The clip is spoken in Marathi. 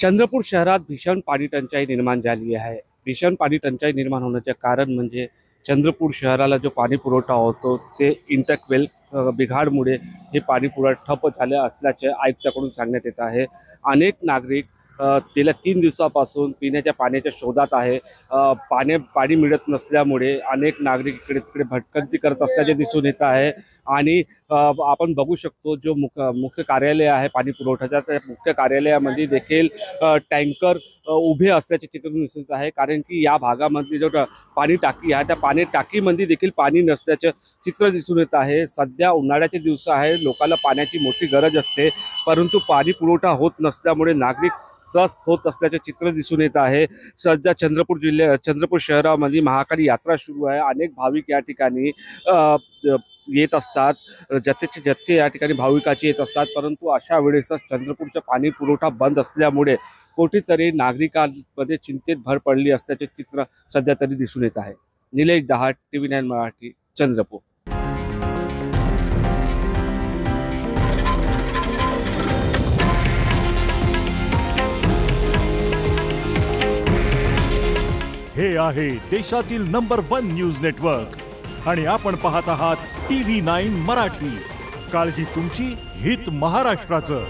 चंद्रपूर शहरात भीषण पाणी टंचाई निर्माण झाली आहे। भीषण पाणी टंचाई निर्माण होण्याचे कारण म्हणजे चंद्रपूर शहराला जो पाणी पुरवठा होतो ते इंटरक्वेल बिघाडमुळे हे पाणी पुरवठा ठप्प झाले असल्याचे आयुक्तांकडून सांगण्यात येत आहे। अनेक नागरिक गेल्या 3 दिवसापासून पिण्याच्या पाण्याच्या शोधात आहे। पाणी मिळत नसल्यामुळे अनेक नागरिक इकडे तिकडे भटकंती करत असल्याचे दिसून येत आहे। आणि आपण बघू शकतो जो मुख्य कार्यालय आहे पाणी पुरवठ्याच्या, त्या मुख्य कार्यालयामध्ये देखील टँकर उभे असल्याचे चित्र दिसत आहे। कारण की या भागामध्ये जो पाणी टाकी आहे त्या पाणी टाकीमध्ये देखील पाणी नसल्याचे चित्र दिसून येत आहे। सध्या उन्हाळ्याचे दिवस आहे, लोकांना पाण्याची मोठी गरज असते, परंतु पाणी पुरवठा होत नसल्यामुळे नागरिक त्रस्त होत असल्याचे चित्र दिसून येत आहे। सध्या चंद्रपूर शहरामध्ये महाकाली यात्रा सुरू आहे। अनेक भाविक या ठिकाणी येत असतात, जथेचे जथ्थे या ठिकाणी भाविकाचे येत असतात, परंतु अशा वेळेस चंद्रपूरचा पाणी पुरवठा बंद असल्यामुळे कोटीतरी नागरिकांमध्ये चिंतेत भर पडली असल्याचे चित्र सध्या तरी दिसून येत आहे। निलेश दहाट, TV9 मराठी, चंद्रपूर। हे आहे देशातील नंबर 1 न्यूज नेटवर्क आणि आपण पाहत आहात TV9 मराठी। काळजी तुमची, हित महाराष्ट्राचं।